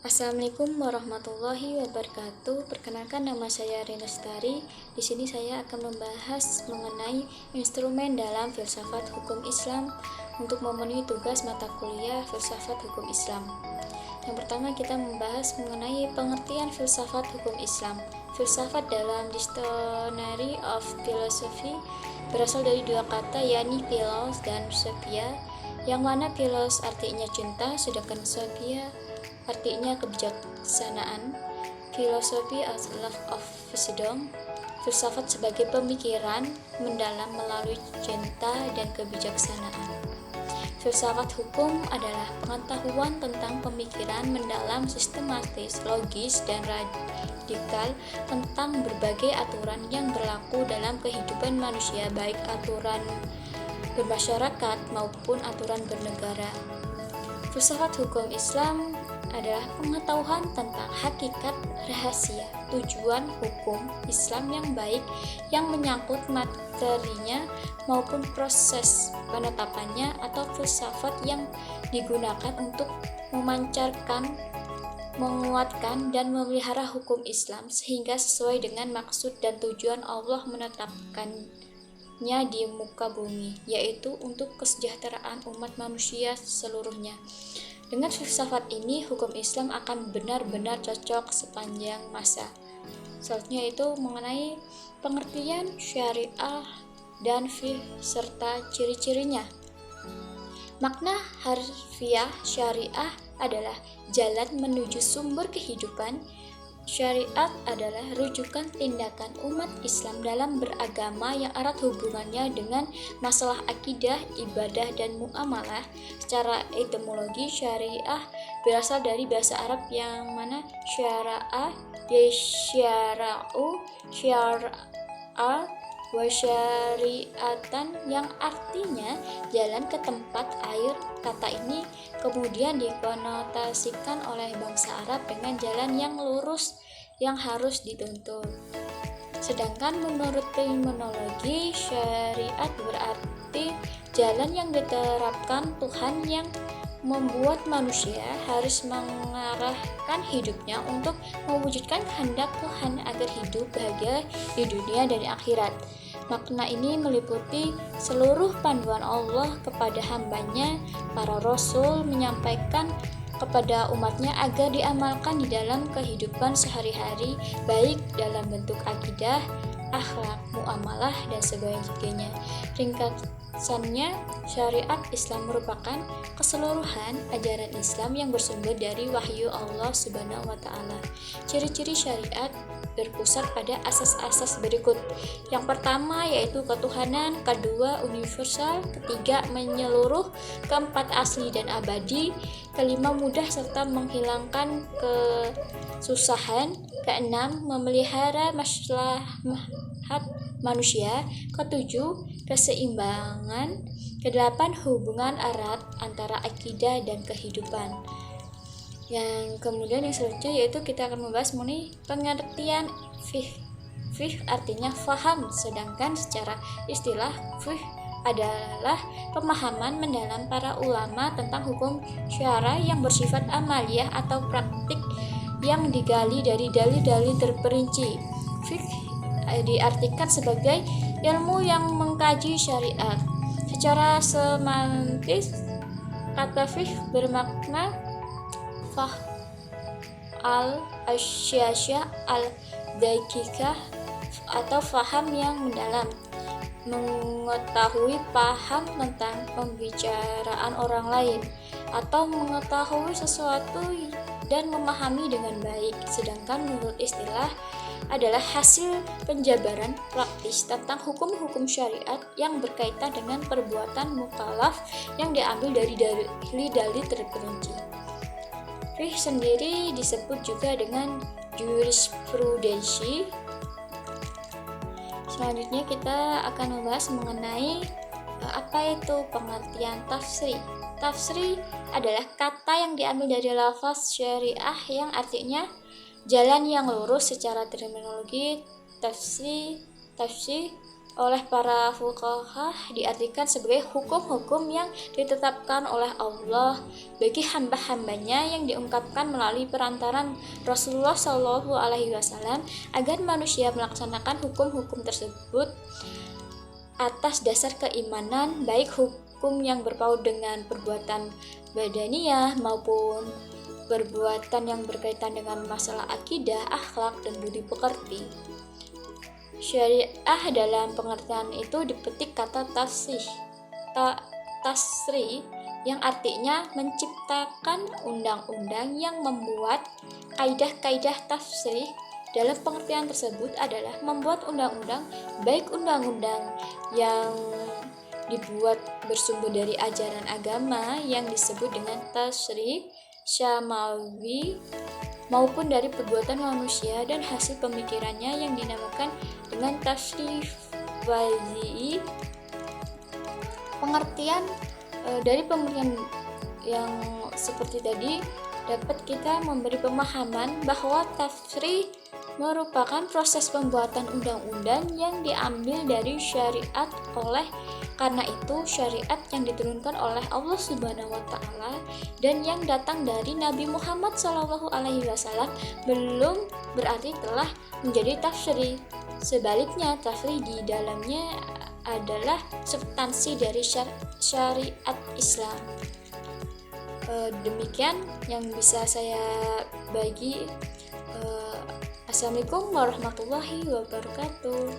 Assalamualaikum warahmatullahi wabarakatuh. Perkenalkan, nama saya Rina Lestari. Di sini saya akan membahas mengenai instrumen dalam filsafat hukum Islam untuk memenuhi tugas mata kuliah filsafat hukum Islam. Yang pertama, kita membahas mengenai pengertian filsafat hukum Islam. Filsafat dalam Dictionary of Philosophy berasal dari dua kata, yakni philos dan sophia, yang mana philos artinya cinta, sedangkan sophia artinya kebijaksanaan. Filosofi as love of wisdom, filsafat sebagai pemikiran mendalam melalui cinta dan kebijaksanaan. Filsafat hukum adalah pengetahuan tentang pemikiran mendalam, sistematis, logis, dan radikal tentang berbagai aturan yang berlaku dalam kehidupan manusia, baik aturan bermasyarakat maupun aturan bernegara. Filsafat hukum Islam adalah pengetahuan tentang hakikat, rahasia, tujuan hukum Islam yang baik yang menyangkut materinya maupun proses penetapannya, atau filsafat yang digunakan untuk memancarkan, menguatkan, dan memelihara hukum Islam sehingga sesuai dengan maksud dan tujuan Allah menetapkannya di muka bumi, yaitu untuk kesejahteraan umat manusia seluruhnya. Dengan filsafat ini, hukum Islam akan benar-benar cocok sepanjang masa. Selanjutnya itu mengenai pengertian syariah dan fiqh serta ciri-cirinya. Makna harfiah syariah adalah jalan menuju sumber kehidupan. Syariat adalah rujukan tindakan umat Islam dalam beragama yang erat hubungannya dengan masalah akidah, ibadah, dan muamalah. Secara etimologi, syariah berasal dari bahasa Arab yang mana syara'a, yasyara'u, syar'a, wa syari'atan, yang artinya jalan ke tempat air. Kata ini kemudian dikonotasikan oleh bangsa Arab dengan jalan yang lurus yang harus dituntut. Sedangkan menurut terminologi, syariat berarti jalan yang diterapkan Tuhan yang membuat manusia harus mengarahkan hidupnya untuk mewujudkan kehendak Tuhan agar hidup bahagia di dunia dan di akhirat. Makna ini meliputi seluruh panduan Allah kepada hambanya. Para rasul menyampaikan kepada umatnya agar diamalkan di dalam kehidupan sehari-hari, baik dalam bentuk akidah, akhlak, muamalah, dan sebagainya. Ringkasannya, syariat Islam merupakan keseluruhan ajaran Islam yang bersumber dari wahyu Allah Subhanahu wa Ta'ala. Ciri-ciri syariat berpusat pada asas-asas berikut. Yang pertama yaitu ketuhanan, kedua universal, ketiga menyeluruh, keempat asli dan abadi, kelima mudah serta menghilangkan kesusahan, keenam memelihara maslahat manusia, ketujuh keseimbangan, kedelapan hubungan erat antara akidah dan kehidupan. Yang kemudian yang selanjutnya yaitu kita akan membahas mengenai pengertian fiqh. Fiqh artinya faham, sedangkan secara istilah fiqh adalah pemahaman mendalam para ulama tentang hukum syara yang bersifat amaliyah atau praktik yang digali dari dalil-dalil terperinci. Fiqh diartikan sebagai ilmu yang mengkaji syariat. Secara semantis, kata fiqh bermakna al-asyasya al-daikikah atau faham yang mendalam, mengetahui paham tentang pembicaraan orang lain, atau mengetahui sesuatu dan memahami dengan baik. Sedangkan menurut istilah adalah hasil penjabaran praktis tentang hukum-hukum syariat yang berkaitan dengan perbuatan mukallaf yang diambil dari dalil-dalil terperinci. Fiqh sendiri disebut juga dengan jurisprudensi. Selanjutnya kita akan membahas mengenai apa itu pengertian tafsir. Tafsir adalah kata yang diambil dari lafaz syariah yang artinya jalan yang lurus. Secara terminologi, tafsir oleh para fuqaha diartikan sebagai hukum-hukum yang ditetapkan oleh Allah bagi hamba-hambanya yang diungkapkan melalui perantaran Rasulullah Shallallahu Alaihi Wasallam agar manusia melaksanakan hukum-hukum tersebut atas dasar keimanan, baik hukum yang berpaut dengan perbuatan badaniyah maupun perbuatan yang berkaitan dengan masalah akidah, akhlak, dan budi pekerti. Syariah dalam pengertian itu dipetik kata tasri yang artinya menciptakan undang-undang yang membuat kaidah-kaidah tafsir. Dalam pengertian tersebut adalah membuat undang-undang, baik undang-undang yang dibuat bersumber dari ajaran agama yang disebut dengan tasri syamawi maupun dari perbuatan manusia dan hasil pemikirannya yang dinamakan dengan tasri wazi. Pengertian dari pengertian yang seperti tadi dapat kita memberi pemahaman bahwa tafsir merupakan proses pembuatan undang-undang yang diambil dari syariat. Karena itu syariat yang diturunkan oleh Allah Subhanahu wa taala dan yang datang dari Nabi Muhammad Shallallahu alaihi wasallam belum berarti telah menjadi tafsir. Sebaliknya, tafsir di dalamnya adalah substansi dari syariat Islam. Demikian yang bisa saya bagi. Assalamualaikum warahmatullahi wabarakatuh.